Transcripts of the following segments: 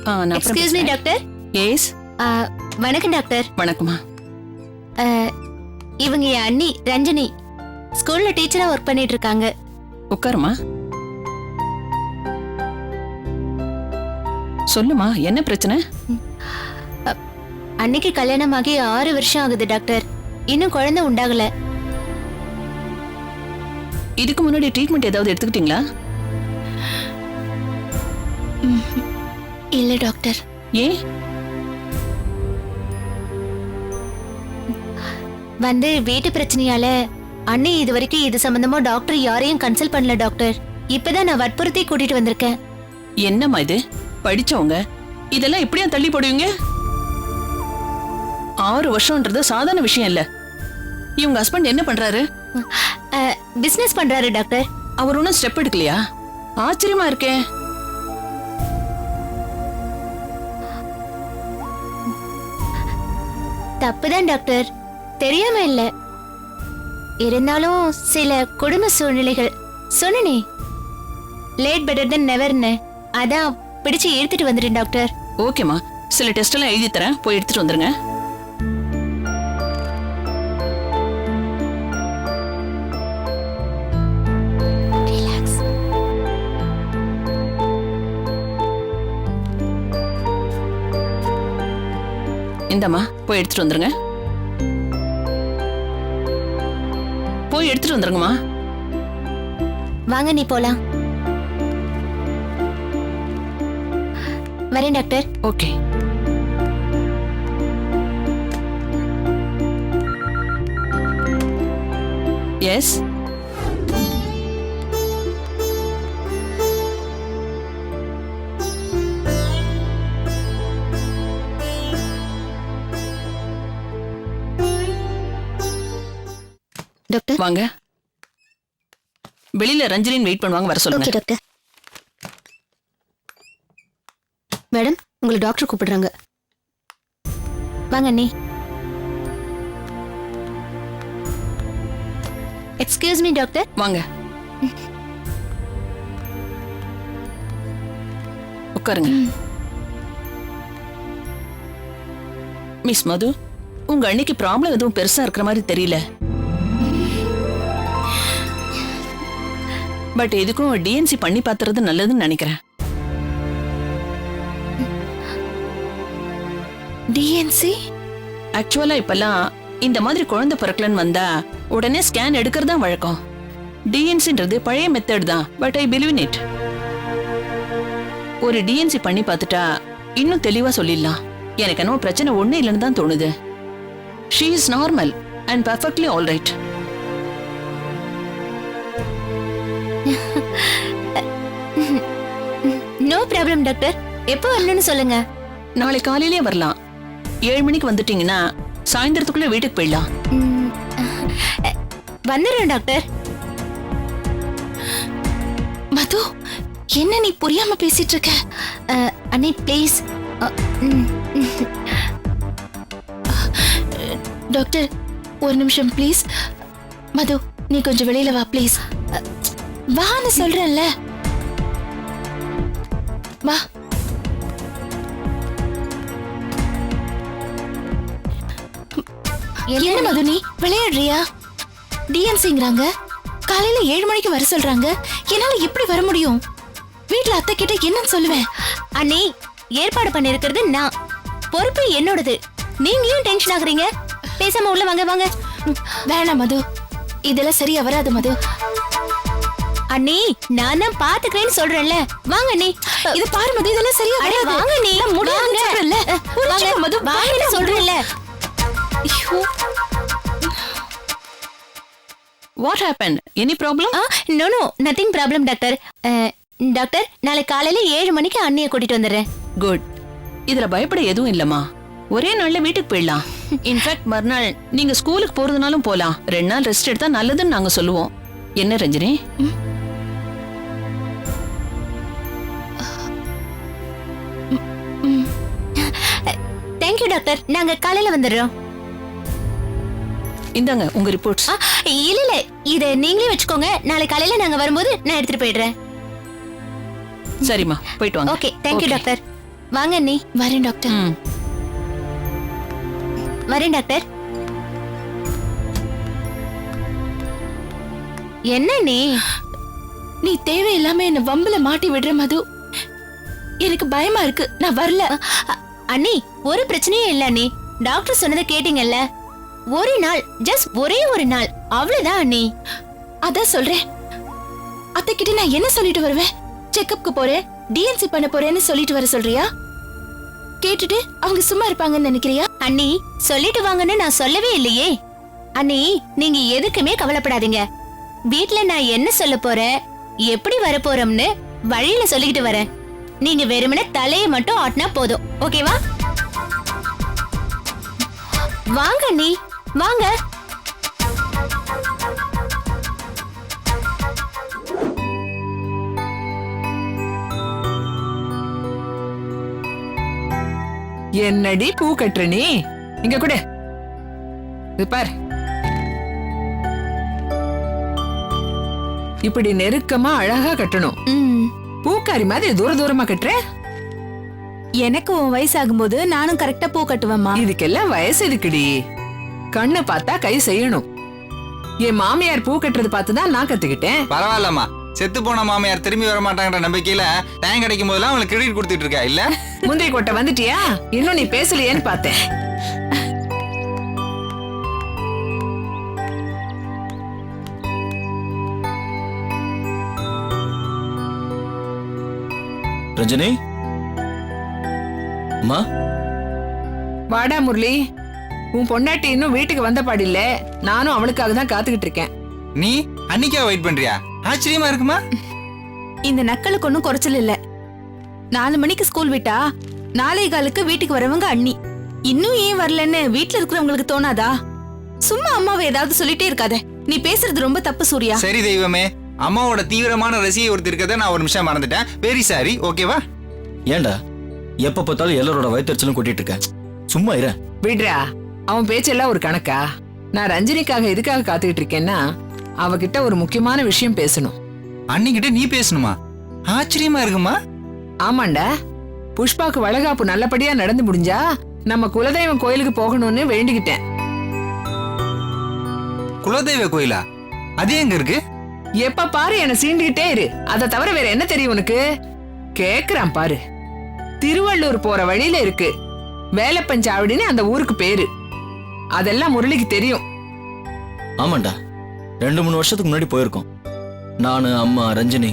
நான் excuse me doctor. S. வணக்கம் doctor. வணக்கம்மா. இவங்க என் அண்ணி ரஞ்சனி. ஸ்கூல்ல டீச்சரா ஒர்க் பண்ணிட்டு இருக்காங்க. உட்காருமா. சொல்லுமா, என்ன பிரச்சனை? அன்னைக்கு கல்யாணம் ஆகி 6 வருஷம் ஆகுது டாக்டர். இன்னும் குழந்தை உண்டாகல. இதுக்கு முன்னாடி ட்ரீட்மெண்ட் ஏதாவது எடுத்துக்கிட்டீங்களா? இல்ல டாக்டர். ஏன்? வீட்டு பிரச்சனையால அண்ணி இது வரைக்கும் இது சம்பந்தமா டாக்டர் யாரையும் கன்சல்ட் பண்ணல டாக்டர். இப்பதான் நான் வற்புறுத்தி கூட்டிட்டு வந்திருக்கேன். என்னம்மா இது? படிச்சவங்க இதெல்லாம் எப்படியா தள்ளி போடுவீங்க? 6 வருஷம்ன்றது சாதாரண விஷயம் இல்ல. இவங்க ஹஸ்பண்ட் என்ன பண்றாரு? பிசினஸ் பண்றாரு டாக்டர். அவர் ஒன்னும் ஸ்டெப் எடுக்கலையா? ஆச்சரியமா இருக்கே. தப்புதான் டாக்டர், தெரியாம இல்ல. இருந்தாலும் சில குடும்ப சூழ்நிலைகள் சொன்னனே, லேட் பெட்டர் தென் நெவர்னு, அதான் பிடிச்சு எடுத்துட்டு வந்துட்டேன் டாக்டர். ஓகேமா, சில டெஸ்ட் எல்லாம் எழுதி தரேன், போய் எடுத்துட்டு வந்துருங்க. இந்தம்மா, போய் எடுத்துட்டு வந்துருங்க. போய் எடுத்துட்டு வந்துருங்கம்மா. வாங்க, நீ போலாம். வரேன் டாக்டர். ஓகே. எஸ். டாக்டர் வாங்க. வெளியில ரஞ்சனின் வெயிட் பண்ணுவாங்க, வர சொல்லுங்க. Okay doctor. மேடம், உங்களை டாக்டர் கூப்பிடுறாங்க. வாங்க அண்ணி. Excuse me doctor. வாங்க, உட்காருங்க. மிஸ் மது, உங்க அன்னைக்கு ப்ராப்ளம் எதுவும் பெருசா இருக்கிற மாதிரி தெரியல. பட் எதுக்கும் டிஎன்சி பண்ணி பாத்துறது நல்லதுன்னு நினைக்கிறேன். டிஎன்சி? ஆக்சுவலா இப்பெல்லாம் இந்த மாதிரி குழந்தை பிறக்கலன்னு வந்தா உடனே ஸ்கேன் எடுக்கிறதா வழக்கம். டிஎன்சின்றது பழைய மெத்தட் தான், but I believe in it. ஒரு டிஎன்சி பண்ணி பார்த்துட்டா இன்னும் தெளிவா சொல்லிடலாம். எனக்கு என்ன பிரச்சனை ஒண்ணு இல்லைன்னு தான் தோணுது. She is normal and perfectly all right. No problem doctor. எப்போ வரணும்னு சொல்லுங்க. நாளை காலையிலே வரலாம். 7 மணிக்கு வந்துட்டீங்கன்னா சாயந்தரத்துக்குள்ள வீட்டுக்கு போயிடலாம். வந்துடுறேன் டாக்டர். மது, என்ன நீ புரியாம பேசிட்டு இருக்க? அண்ணி ப்ளீஸ். டாக்டர் ஒரு நிமிஷம் ப்ளீஸ். மது, நீ கொஞ்சம் வெளியில வா ப்ளீஸ். வான்னு சொல்றேன்ல, வா. என்ன மது, நீ விளையாடுறியா? டிஎன்சிங்கிறாங்க, காலையில 7 மணிக்கு வர சொல்றாங்க. என்னால எப்படி வர முடியும்? வீட்டுல அத்தை கிட்ட என்னன்னு சொல்லுவேன்? அண்ணி, ஏற்பாடு பண்ணிருக்கிறது நான், பொறுப்பு என்னோடது. நீங்க ஏன் டென்ஷன் ஆகுறீங்க? பேசாம உள்ள வாங்க. வாங்க. வேணாம் மது, இதெல்லாம் சரியா வராது மது. அண்ணி, நான் தான் பாத்துக்கிறேன்னு சொல்றேன்ல, வாங்க அண்ணி. இது பாரு மது, இதெல்லாம் சரியா வராது. வாங்க அண்ணி, முடியாதுன்னு சொல்றேன்ல. வாங்க மது, வாங்கன்னு சொல்றேன்ல. What happened? Any problem? No, nothing problem doctor. Doctor, நாளை காலையில 7 மணிக்கு அண்ணியை கூட்டிட்டு வந்துடுறேன். குட். இதுல பயப்பட எதுவும் இல்லம்மா. ஒரே நாள்ல வீட்டுக்கு போயிடலாம். இன்ஃபேக்ட் மறுநாள் நீங்க ஸ்கூலுக்கு போறதுனாலும் போலாம். 2 நாள் ரெஸ்ட் எடுத்தா நல்லதுன்னு நாங்க சொல்லுவோம். என்ன ரஞ்சினி? தேங்க்யூ டாக்டர், நாங்க காலையில வந்துடுறோம். இந்தாங்க உங்க ரிப்போர்ட்ஸ். இல்ல, இத நீங்களே வச்சுக்கோங்க. நாளை காலையில நாங்க வரும்போது நான் எடுத்துட்டு போயிடுறேன். சரிம்மா, போயிட்டு வாங்க. Okay, thank you doctor. வாங்க அண்ணி. வரேன் டாக்டர். வரேன் டாக்டர். என்ன நீ தேவையில்லாம என்ன வம்புல மாட்டி விடுற மது. எனக்கு பயமா இருக்கு, நான் வரல. அண்ணி ஒரு பிரச்சனையும் இல்ல அண்ணி. டாக்டர் சொன்னதை கேட்டீங்கல்ல, ஒரு நாள், ஜஸ்ட் ஒரே ஒரு நாள், அவ்வளவுதான் அண்ணி. அதான் சொல்றேன். அத்தை கிட்ட நான் என்ன சொல்லிட்டு வருவேன்? செக்கப்க்கு போறேன், டிஎன்சி பண்ண போறேன்னு சொல்லிட்டு வர சொல்றியா? கேட்டுட்டு அவங்க சும்மா இருப்பாங்கன்னு நினைக்கிறியா? அண்ணி சொல்லிட்டு வாங்கன்னு நான் சொல்லவே இல்லையே. அண்ணி நீங்க எதுக்குமே கவலைப்படாதீங்க. வீட்ல நான் என்ன சொல்ல போறேன், எப்படி வர போறோம்னு வழியில சொல்லிக்கிட்டு வரேன். நீங்க வெறுமனே தலையை மட்டும் ஆட்டினா போதும். ஓகேவா? வாங்க அண்ணி, வாங்க. என்னடி பூ கட்டுற நீ? இங்க கூட பார். இப்படி நெருக்கமா அழகா கட்டணும். பூக்காரி மாதிரி தூர தூரமா கட்டுற. எனக்கு உன் வயசாகும்போது நானும் கரெக்டா பூ கட்டுவேம்மா. இதுக்கெல்லாம் வயசு இருக்குடி. கண்ணு பார்த்தா கை செய்யணும். என் மாமியார் பூ கட்டுறது பார்த்துதான் நான் கத்துக்கிட்டேன். பரவாயில்லம்மா, செத்து போன மாமியார் திரும்பி வர மாட்டாங்கன்ற நம்பிக்கையில டைம் கிடைக்கும் போதெல்லாம் அவங்களுக்கு கிரெடிட் கொடுத்துட்டு இருக்கா இல்ல? முந்தைய கொட்டை வந்துட்டியா? இன்னும் நீ பேசலையேன்னு பார்த்தேன். ரஜினி அம்மா, வாடா முரளி. உன் பொண்டாட்டி இன்னும் வீட்டுக்கு வந்த பாடில்ல. நானும் அவளுக்காக தான் காத்துக்கிட்டு இருக்கேன். நீ அன்னைக்கா வெயிட் பண்றியா? ஆச்சரியமா இருக்குமா? இந்த நக்களுக்கு ஒன்னும் குறைச்சல் இல்ல. 4 மணிக்கு ஸ்கூல் விட்டா 4:15 வீட்டுக்கு வரவங்க அண்ணி. இன்னும் ஏன் வரலன்னு வீட்டுல இருக்கிறவங்களுக்கு தோணாதா? சும்மா அம்மாவை ஏதாவது சொல்லிட்டே இருக்காத. நீ பேசுறது ரொம்ப தப்பு சூர்யா. சரி தெய்வமே, அம்மாவோட தீவிரமான ரசிகை ஒருத்தர் இருக்கதை நான் ஒரு நிமிஷம் மறந்துட்டேன். Very sorry. ஓகேவா? ஏண்டா எப்ப பார்த்தாலும் எல்லாரோட வயிற்றுச்சலும் கொட்டிட்டு இருக்க? சும்மா இரு. விடுறா, அவன் பேச்செல்லாம் ஒரு கணக்கா? நான் ரஞ்சினிக்காக எதுக்காக காத்துக்கிட்டு இருக்கேன்னா, அவகிட்ட ஒரு முக்கியமான விஷயம் பேசணும். அன்னிக்கிட்ட நீ பேசணுமா? ஆச்சரியமா இருக்குமா? ஆமாண்டா, புஷ்பாக்கு வளகாப்பு நல்லபடியா நடந்து முடிஞ்சா நம்ம குலதெய்வம் கோயிலுக்கு போகணும்னு வேண்டிக்கிட்டேன். குலதெய்வ கோயிலா? அது எங்க இருக்கு? எப்ப பாரு என்ன சீண்டிக்கிட்டே இரு. அதை தவிர வேற என்ன தெரியும் உனக்கு? கேக்குறான் பாரு. திருவள்ளூர் போற வழியில இருக்கு. வேலப்பஞ்சாவடின்னு அந்த ஊருக்கு பேரு. அதெல்லாம் முரளிக்கு தெரியும். ஆமாண்டா, 2-3 வருஷத்துக்கு முன்னாடி போயிருக்கோம். நானு, அம்மா, ரஞ்சினி.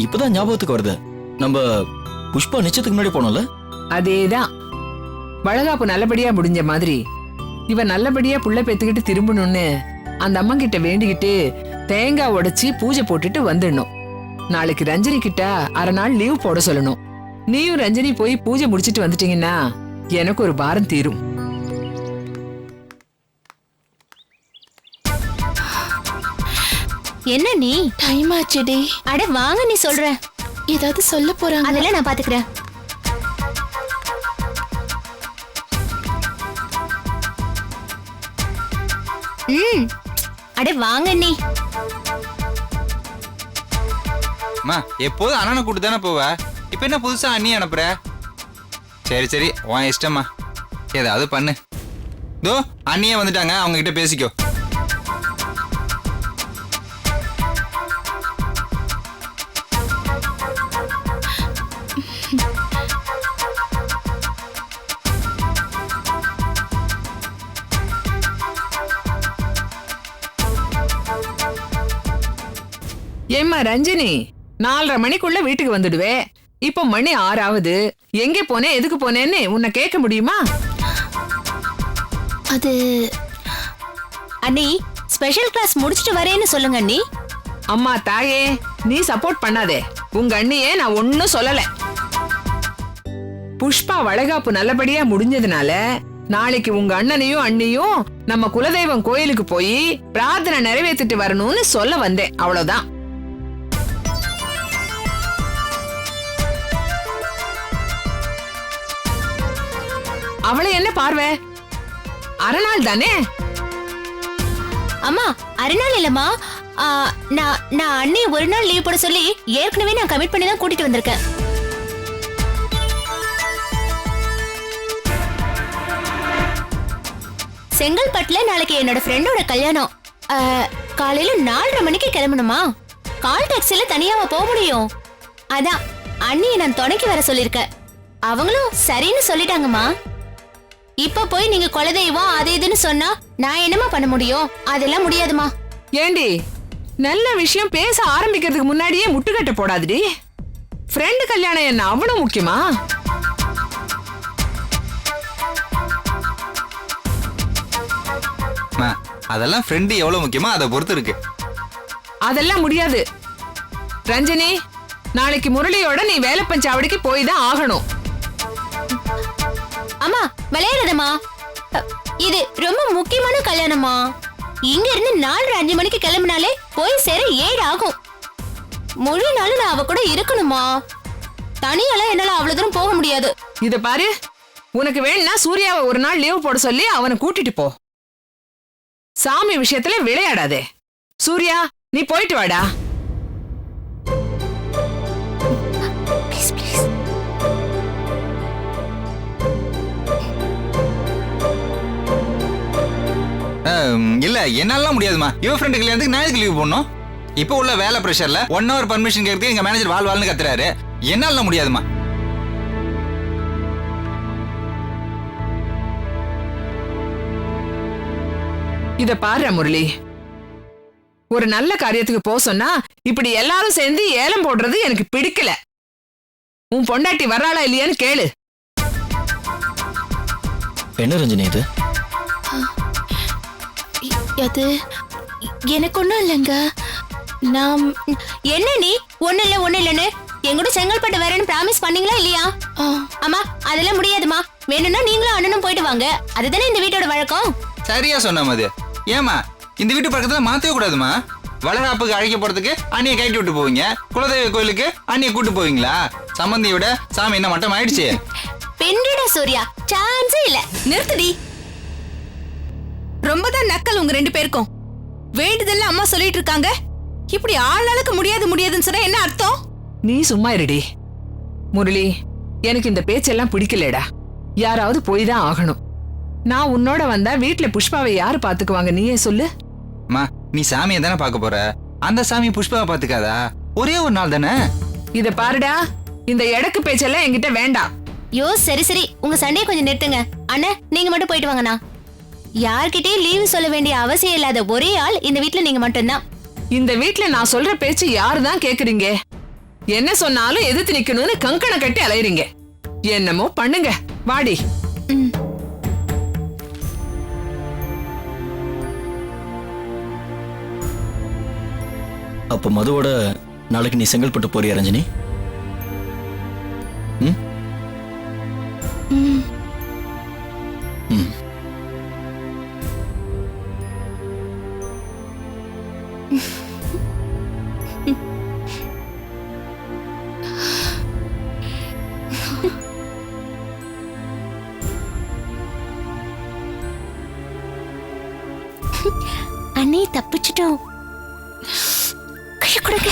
இப்பதான் ஞாபகத்துக்கு வருது, நம்ம புஷ்பா நிச்சயத்துக்கு முன்னாடி போனோம்ல. அதேதான். வளகாப்பு நல்லபடியா முடிஞ்ச மாதிரி இவன் நல்லபடியா புள்ள பெத்துக்கிட்டு திரும்பணும்னு அந்த அம்மா கிட்ட வேண்டிக்கிட்டு தேங்காய் உடைச்சி பூஜை போட்டுட்டு வந்துடணும். நாளைக்கு ரஞ்சினி கிட்ட அரை நாள் லீவ் போட சொல்லணும். நீயும் ரஞ்சினி போய் பூஜை முடிச்சிட்டு வந்துட்டீங்கன்னா எனக்கு ஒரு பாரம் தீரும். என்ன நீ? டைம் ஆச்சுடி. அட வாங்க, நீ சொல்ற ஏதாவது சொல்ல போறாங்க. அதெல்லாம் நான் பாத்துக்கிறேன். அட வாங்க நீ. அம்மா, எப்போதும் அண்ணனை கூட்டு தானே போவ. இப்ப என்ன புதுசா அண்ணி அனுப்புற? சரி சரி, உன் இஷ்டம்மா. ஏதாவது பண்ணு. தோ அண்ணியே வந்துட்டாங்க, அவங்க கிட்ட பேசிக்கோ. ஏம்மா ரஞ்சினி, 4:30 மணிக்குள்ள வீட்டுக்கு வந்துடுவே. இப்ப மணி 6 ஆகுது. எங்க போனேன், எதுக்கு போனேன்னு உன்னை கேட்க முடியுமா? அது அண்ணி, ஸ்பெஷல் கிளாஸ் முடிச்சிட்டு வரேன்னு சொல்லுங்க அண்ணி. அம்மா தாயே, நீ சப்போர்ட் பண்ணாதே. உங்க அண்ணியே நான் ஒன்னும் சொல்லல. புஷ்பா வளகாப்பு நல்லபடியா முடிஞ்சதுனால நாளைக்கு உங்க அண்ணனையும் அண்ணியும் நம்ம குலதெய்வம் கோயிலுக்கு போய் பிரார்த்தனை நிறைவேற்றிட்டு வரணும்னு சொல்ல வந்தேன். அவ்வளவுதான். அவளை என்ன பார்வை? அரை நாள் தானே. அம்மா, அரை நாள் இல்லம்மா. நான் அண்ணி ஒரு நாள் லீவ் போட சொல்லி ஏற்கனவே நான் கமிட் பண்ணி தான் கூட்டிட்டு வந்திருக்கேன். செங்கல்பட்டுல நாளைக்கு என்னோட ஃப்ரெண்டோட கல்யாணம். காலையில 4:30 மணிக்கு கிளம்பணுமா? கால் டாக்ஸில தனியாவா போக முடியும்? அதான் அண்ணியை நான் துணைக்கு வர சொல்லிருக்கேன். அவங்களும் சரின்னு சொல்லிட்டாங்கம்மா. இப்ப போய் நீங்க குலதெய்வம் அது இதுன்னு சொன்னா நான் என்னமா பண்ண முடியும்? அதெல்லாம் முடியாதுமா. ஏண்டி நல்ல விஷயம் பேச ஆரம்பிக்கிறதுக்கு முன்னாடியே முட்டுக்கட்ட போடாதுடி. ஃப்ரெண்டு கல்யாணம் என்ன அவ்வளவு முக்கியமா? அதெல்லாம் ஃப்ரெண்டு எவ்வளவு முக்கியமா அதை பொறுத்து இருக்கு. அதெல்லாம் முடியாது ரஞ்சனி. நாளைக்கு முரளியோட நீ வேலைப்பஞ்சாவடிக்கு போய் தான் ஆகணும். அம்மா விளையாடுறதம்மா, இது ரொம்ப முக்கியமான கல்யாணமா. இங்க இருந்து 4:30 மணிக்கு கிளம்பினாலே போய் சேர 7 ஆகும். முழு நாள் நான் அவ கூட இருக்கணுமா? தனியால என்னால அவ்வளவு தூரம் போக முடியாது. இத பாரு, உனக்கு வேணும்னா சூர்யாவை ஒரு நாள் லீவ் போட சொல்லி அவனை கூட்டிட்டு போ. சாமி விஷயத்துல விளையாடாதே. சூர்யா நீ போயிட்டு வாடா. இல்ல என்னாலாம் முடியாதுமா. இவன் ஃப்ரெண்டு கல்யாணத்துக்கு நான் எதுக்கு லீவ் போடணும்? இப்போ உள்ள வேலை பிரஷர்ல 1 hour பர்மிஷன் கேட்கறதுக்கு எங்க மேனேஜர் வாழ்னு கத்துறாரு. என்னால முடியாதுமா. இத பாரு முரளி, ஒரு நல்ல காரியத்துக்கு போ சொன்னா இப்படி எல்லாரும் சேர்ந்து ஏலம் போடுறது எனக்கு பிடிக்கல. உன் பொண்டாட்டி வர்றாளா இல்லையான்னு கேளு. என்ன ரஞ்சனி இது? அது எனக்கு ஒண்ணும் இல்லைங்க. நான் என்ன நீ ஒண்ணு இல்லன்னு எங்கூட செங்கல்பட்டு வரேன்னு பிராமிஸ் பண்ணீங்களா இல்லையா? அம்மா அதெல்லாம் முடியாதுமா. வேணும்னா நீங்களும் அண்ணனும் போயிட்டு வாங்க. அதுதானே இந்த வீட்டோட வழக்கம். சரியா சொன்ன மது. ஏமா இந்த வீட்டு பக்கத்துல மாத்தவே கூடாதுமா. வளகாப்புக்கு அழைக்க போறதுக்கு அண்ணியை கட்டி விட்டு போவீங்க, குலதெய்வ கோயிலுக்கு அண்ணியை கூட்டு போவீங்களா? சம்பந்தியோட சாமி என்ன மட்டம் ஆயிடுச்சு. பெண்ணுடா சூர்யா, சான்ஸே இல்ல. நிறுத்துடி. ரொம்ப தான் நக்கல் உங்க 2 பேருக்கும். வேண்டுதல்ல அம்மா சொல்லிட்டு இருக்காங்க. இப்படி ஆளாளுக்கு முடியாதுன்னு சொன்னா என்ன அர்த்தம்? நீ சும்மா இருடி. முரளி, எனக்கு இந்த பேச்செல்லாம் பிடிக்கலடா. யாராவது போய் தான் ஆகணும். நான் உன்னோட வந்தா வீட்டுல புஷ்பாவை யாரு பாத்துக்குவாங்க நீயே சொல்லு. அம்மா நீ சாமியை தானே பார்க்க போற. அந்த சாமி புஷ்பாவை பாத்துக்காதா? ஒரே ஒரு நாள் தானே. இத பாருடா, இந்த எடக்கு பேச்செல்லாம் என்கிட்ட வேண்டாம். யோ சரி உங்க சண்டையை கொஞ்சம் நிறுத்துங்க. அண்ணா நீங்க மட்டும் போயிட்டு வாங்கண்ணா. யார்கிட்டயும் லீவு சொல்ல வேண்டிய அவசியம் இல்லாத ஒரே ஆள் இந்த வீட்டுல நீங்க மட்டும்தான். இந்த வீட்டுல நான் சொல்ற பேச்சு யாருதான் கேக்குறீங்க? என்ன சொன்னாலும் எதிர்த்து நிக்கணும்னு கங்கணம் கட்டி அலையறீங்க. என்னமோ பண்ணுங்க, வாடி. அப்ப மதுவோட நாளைக்கு நீ செங்கல்பட்டு போறியா ரஞ்சனி? ம் ம் அண்ணே தப்பிச்சிட்டோம். கைய கொடுங்க.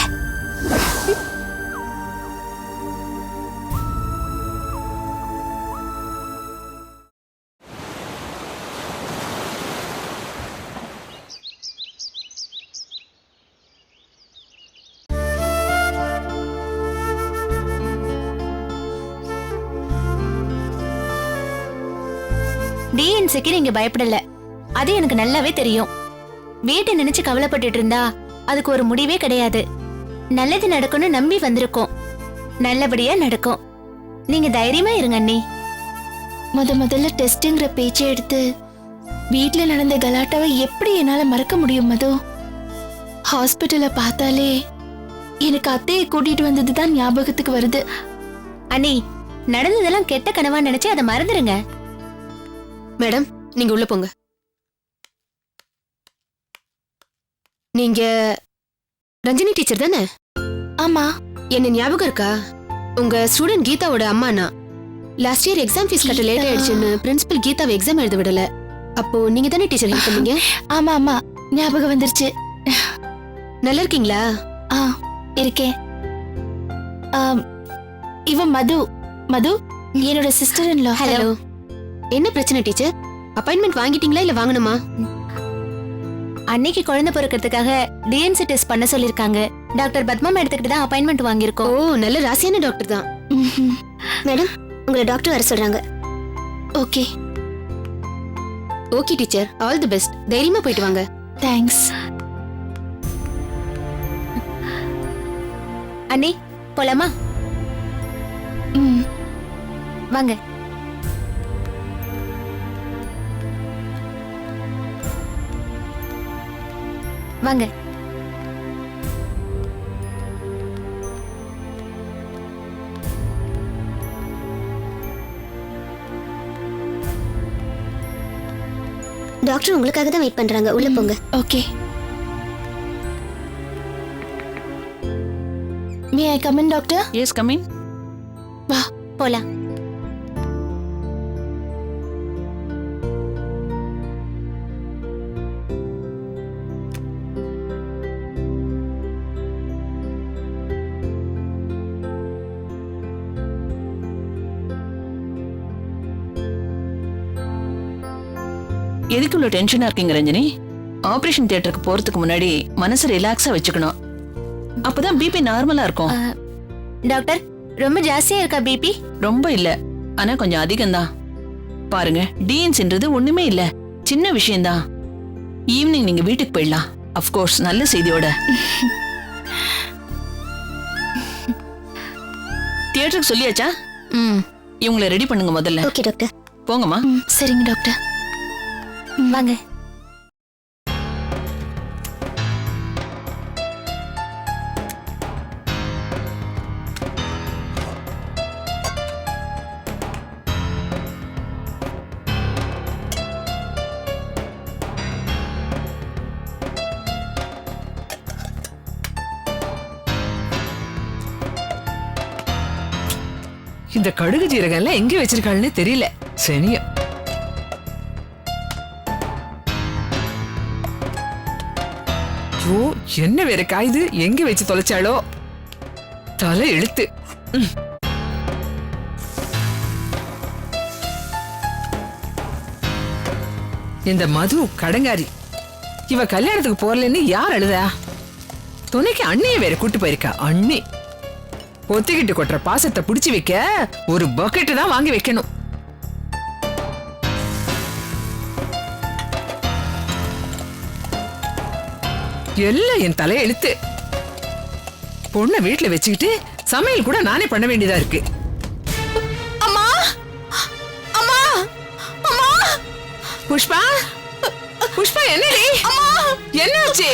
டிஎன்சிக்கு நீங்க பயப்படல, அது எனக்கு நல்லாவே தெரியும். வீட்டை நினைச்சு கவலைப்பட்டுட்டு இருந்தா அதுக்கு ஒரு முடிவே கிடையாது. நல்லது நடக்கும்னு நம்பி வந்திருக்கோம், நல்லபடியா நடக்கும். நீங்க தைரியமா இருங்க அண்ணி. முதல்ல டெஸ்ட்ங்கிற பேச்சை எடுத்து வீட்டுல நடந்த கலாட்டாவை எப்படி என்னால மறக்க முடியும் மது? ஹாஸ்பிட்டல பார்த்தாலே எனக்கு அத்தையை கூட்டிட்டு வந்ததுதான் ஞாபகத்துக்கு வருது. அண்ணி நடந்ததெல்லாம் கெட்ட கனவா நினைச்சு அதை மறந்துருங்க. மேடம் நீங்க உள்ள போங்க. நீங்க ரஞ்சினி டீச்சர் தானே? ஆமா. என்ன ஞாபகம் இருக்கா? உங்க ஸ்டூடெண்ட் கீதாவோட அம்மாண்ணா. லாஸ்ட் இயர் எக்ஸாம் ஃபீஸ் கட்ட லேட் ஆயிடுச்சுன்னு பிரின்சிபல் கீதாவை எக்ஸாம் எழுத விடல. அப்போ நீங்க தானே டீச்சர் ஹெல்ப் பண்ணீங்க? ஆமா ஞாபகம் வந்துருச்சு. நல்லா இருக்கீங்களா? இருக்கேன். இவ மது என்னோட சிஸ்டர் இன் லா. ஹலோ. என்ன பிரச்சனை டீச்சர்? அப்பாயின்மெண்ட் வாங்கிட்டீங்களா இல்ல வாங்கணுமா? அன்னைக்கு குழந்தை பிறக்கிறதுக்காக டிஎன்சி டெஸ்ட் பண்ண சொல்லிருக்காங்க. டாக்டர் பத்மா எடுத்துக்கிட்டு தான் அப்பாயின்மெண்ட் ஓ வாங்கியிருக்கோம். நல்ல ராசியான டாக்டர் தான். மேடம் உங்களை டாக்டர் வர சொல்றாங்க. Okay, okay teacher, all the best. தைரியமா போயிட்டு வாங்க. தேங்க்ஸ். அண்ணி போலாமா? வாங்க. வாங்க. டாக்டர் உங்களுக்காக தான் வெயிட் பண்றாங்க. உள்ள போங்க. Okay. May I come in doctor? Yes come in. வா போலாம். எதுக்கு இவ்வளவு டென்ஷனா இருக்கீங்க ரஞ்சினி? ஆபரேஷன் தியேட்டருக்கு போறதுக்கு முன்னாடி மனசு ரிலாக்ஸா வச்சுக்கணும். அப்பதான் பிபி நார்மலா இருக்கும். டாக்டர் ரொம்ப ஜாஸ்தியா இருக்கா பிபி? ரொம்ப இல்ல, ஆனா கொஞ்சம் அதிகம்தான். பாருங்க, டிஎன்ஸ்ன்றது ஒண்ணுமே இல்ல, சின்ன விஷயம்தான். ஈவினிங் நீங்க வீட்டுக்கு போயிடலாம். அஃப்கோர்ஸ் நல்ல செய்தியோட. தியேட்டருக்கு சொல்லியாச்சா? இவங்களை ரெடி பண்ணுங்க முதல்ல. Okay doctor. போங்கம்மா. சரிங்க டாக்டர். வாங்க. இந்த கடுகு ஜீரகம் எல்லாம் எங்க வச்சிருக்காள்னு தெரியல. சனியா என்ன வேற காயுது, எங்க வச்சு தொலைச்சாளோ? தலை எழுத்து. இந்த மது கடங்காரி, இவ கல்யாணத்துக்கு போறலன்னு யார் அழுதா? துணைக்கு அண்ணிய வேற கூட்டு போயிருக்கா. அண்ணி பொத்திக்கிட்டு கொட்டுற பாசத்தை புடிச்சு வைக்க ஒரு பக்கெட் தான் வாங்கி வைக்கணும். எல்லாம் என் தலையை இழுத்து. பொண்ணை வீட்டுல வச்சுக்கிட்டு சமையல் கூட நானே பண்ண வேண்டியதா இருக்கு. அம்மா அம்மா அம்மா புஷ்பா, புஷ்பா என்னடி? என்னாச்சு?